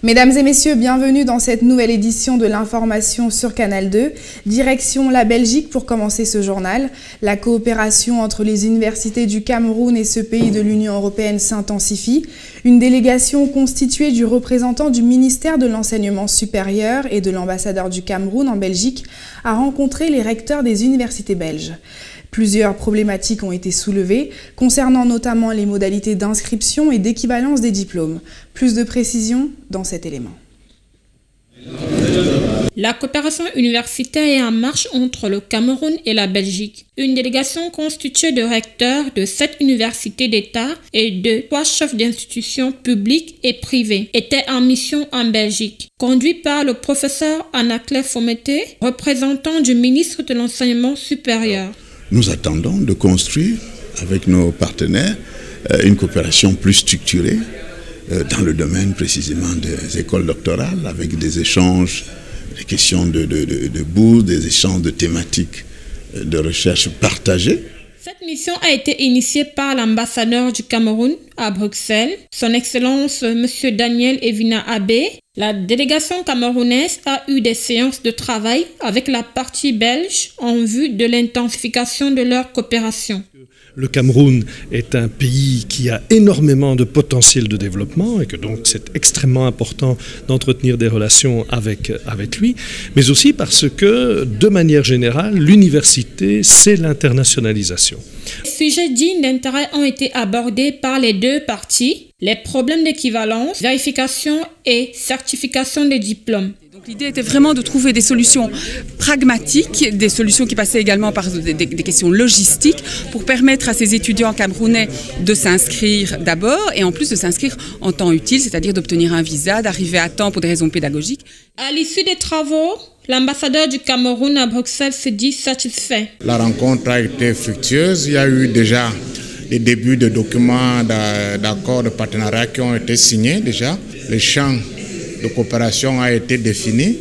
Mesdames et messieurs, bienvenue dans cette nouvelle édition de l'information sur Canal 2. Direction la Belgique pour commencer ce journal. La coopération entre les universités du Cameroun et ce pays de l'Union européenne s'intensifie. Une délégation constituée du représentant du ministère de l'Enseignement supérieur et de l'ambassadeur du Cameroun en Belgique a rencontré les recteurs des universités belges. Plusieurs problématiques ont été soulevées, concernant notamment les modalités d'inscription et d'équivalence des diplômes. Plus de précisions dans cet élément. La coopération universitaire est en marche entre le Cameroun et la Belgique. Une délégation constituée de recteurs de 7 universités d'État et de 3 chefs d'institutions publiques et privées était en mission en Belgique, conduit par le professeur Anaclet Fometé, représentant du ministre de l'Enseignement supérieur. Nous attendons de construire avec nos partenaires une coopération plus structurée dans le domaine précisément des écoles doctorales, avec des échanges, des questions de bourses, des échanges de thématiques de recherche partagées. Cette mission a été initiée par l'ambassadeur du Cameroun à Bruxelles, son Excellence M. Daniel Evina Abbé. La délégation camerounaise a eu des séances de travail avec la partie belge en vue de l'intensification de leur coopération. Le Cameroun est un pays qui a énormément de potentiel de développement et que donc c'est extrêmement important d'entretenir des relations avec lui, mais aussi parce que, de manière générale, l'université, c'est l'internationalisation. Les sujets dignes d'intérêt ont été abordés par les deux parties, les problèmes d'équivalence, vérification et certification des diplômes. L'idée était vraiment de trouver des solutions pragmatiques, des solutions qui passaient également par des questions logistiques pour permettre à ces étudiants camerounais de s'inscrire d'abord et en plus de s'inscrire en temps utile, c'est-à-dire d'obtenir un visa, d'arriver à temps pour des raisons pédagogiques. À l'issue des travaux, l'ambassadeur du Cameroun à Bruxelles se dit satisfait. La rencontre a été fructueuse. Il y a eu déjà des débuts de documents d'accords de partenariat qui ont été signés déjà. Les champs de coopération a été définie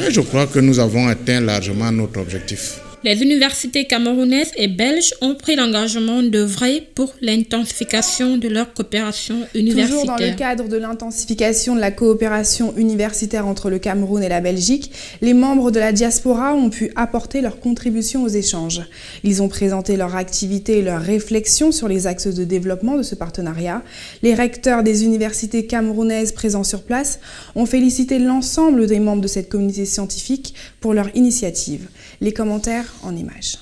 et je crois que nous avons atteint largement notre objectif. Les universités camerounaises et belges ont pris l'engagement d'œuvrer pour l'intensification de leur coopération universitaire. Toujours dans le cadre de l'intensification de la coopération universitaire entre le Cameroun et la Belgique, les membres de la diaspora ont pu apporter leur contribution aux échanges. Ils ont présenté leur activité et leurs réflexions sur les axes de développement de ce partenariat. Les recteurs des universités camerounaises présents sur place ont félicité l'ensemble des membres de cette communauté scientifique pour leur initiative. Les commentaires en images.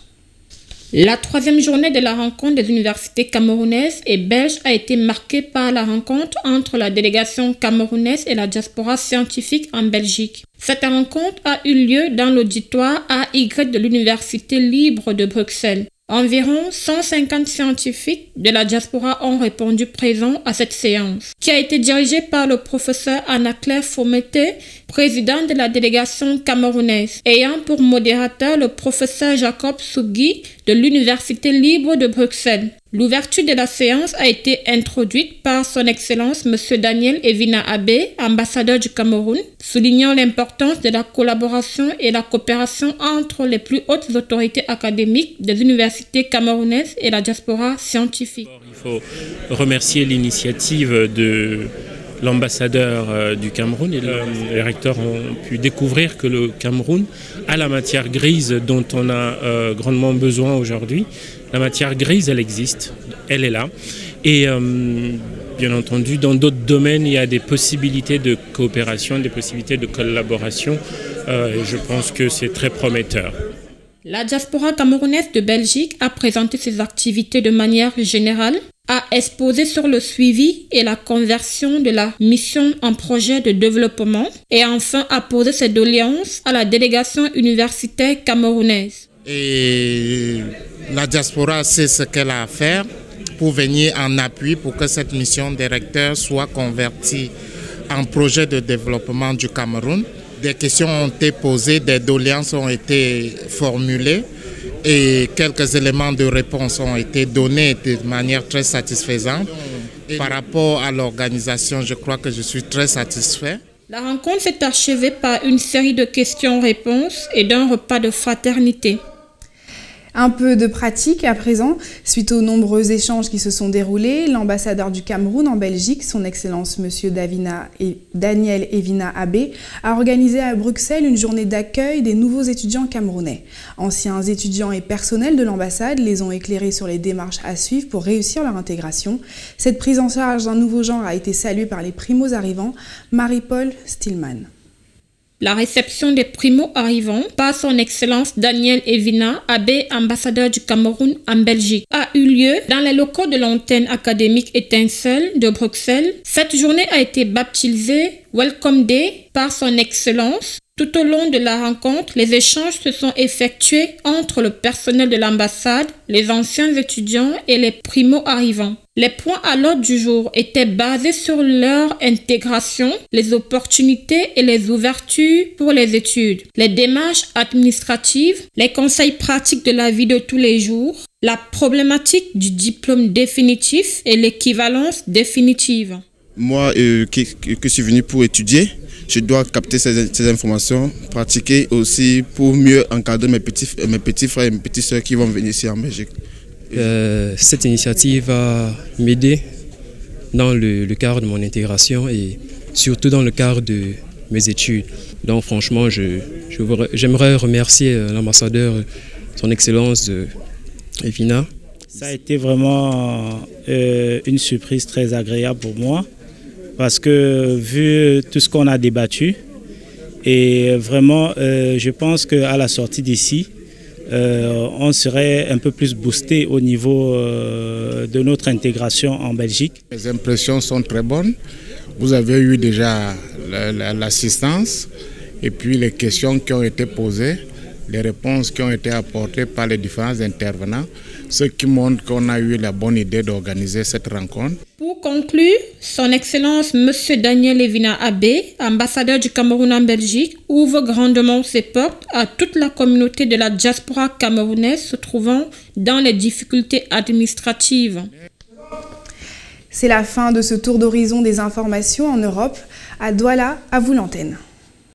La 3e journée de la rencontre des universités camerounaises et belges a été marquée par la rencontre entre la délégation camerounaise et la diaspora scientifique en Belgique. Cette rencontre a eu lieu dans l'auditoire AY de l'Université libre de Bruxelles. Environ 150 scientifiques de la diaspora ont répondu présents à cette séance, qui a été dirigée par le professeur Anaclet Fometé, président de la délégation camerounaise, ayant pour modérateur le professeur Jacob Sougui de l'Université libre de Bruxelles. L'ouverture de la séance a été introduite par son Excellence M. Daniel Evina Abbé, ambassadeur du Cameroun, soulignant l'importance de la collaboration et la coopération entre les plus hautes autorités académiques des universités camerounaises et la diaspora scientifique. Il faut remercier l'initiative de l'ambassadeur du Cameroun et les recteurs ont pu découvrir que le Cameroun a la matière grise dont on a grandement besoin aujourd'hui. La matière grise, elle existe, elle est là. Et bien entendu, dans d'autres domaines, il y a des possibilités de coopération, des possibilités de collaboration. Et je pense que c'est très prometteur. La diaspora camerounaise de Belgique a présenté ses activités de manière générale, a exposé sur le suivi et la conversion de la mission en projet de développement et enfin a posé ses doléances à la délégation universitaire camerounaise. Et la diaspora sait ce qu'elle a à faire pour venir en appui pour que cette mission des recteurs soit convertie en projet de développement du Cameroun. Des questions ont été posées, des doléances ont été formulées et quelques éléments de réponse ont été donnés de manière très satisfaisante. Et par rapport à l'organisation, je crois que je suis très satisfait. La rencontre s'est achevée par une série de questions-réponses et d'un repas de fraternité. Un peu de pratique à présent. Suite aux nombreux échanges qui se sont déroulés, l'ambassadeur du Cameroun en Belgique, son Excellence Monsieur Daniel Evina Abbé, a organisé à Bruxelles une journée d'accueil des nouveaux étudiants camerounais. Anciens étudiants et personnels de l'ambassade les ont éclairés sur les démarches à suivre pour réussir leur intégration. Cette prise en charge d'un nouveau genre a été saluée par les primo-arrivants. Marie-Paul Stillman. La réception des primo-arrivants par son Excellence Daniel Evina Abbé, ambassadeur du Cameroun en Belgique, a eu lieu dans les locaux de l'antenne académique Étincelle de Bruxelles. Cette journée a été baptisée Welcome Day par son Excellence. Tout au long de la rencontre, les échanges se sont effectués entre le personnel de l'ambassade, les anciens étudiants et les primo-arrivants. Les points à l'ordre du jour étaient basés sur leur intégration, les opportunités et les ouvertures pour les études, les démarches administratives, les conseils pratiques de la vie de tous les jours, la problématique du diplôme définitif et l'équivalence définitive. Moi, qui suis venu pour étudier, je dois capter ces informations, pratiquer aussi pour mieux encadrer mes petits frères et mes petites soeurs qui vont venir ici en Belgique. Cette initiative va m'aider dans le cadre de mon intégration et surtout dans le cadre de mes études. Donc franchement, j'aimerais remercier l'ambassadeur, son Excellence Evina. Ça a été vraiment une surprise très agréable pour moi parce que vu tout ce qu'on a débattu et vraiment je pense qu'à la sortie d'ici, on serait un peu plus boosté au niveau de notre intégration en Belgique. Les impressions sont très bonnes. Vous avez eu déjà l'assistance et puis les questions qui ont été posées, les réponses qui ont été apportées par les différents intervenants, ce qui montre qu'on a eu la bonne idée d'organiser cette rencontre. Pour conclure, son Excellence M. Daniel Evina Abbé, ambassadeur du Cameroun en Belgique, ouvre grandement ses portes à toute la communauté de la diaspora camerounaise se trouvant dans les difficultés administratives. C'est la fin de ce tour d'horizon des informations en Europe. À Douala, à vous l'antenne.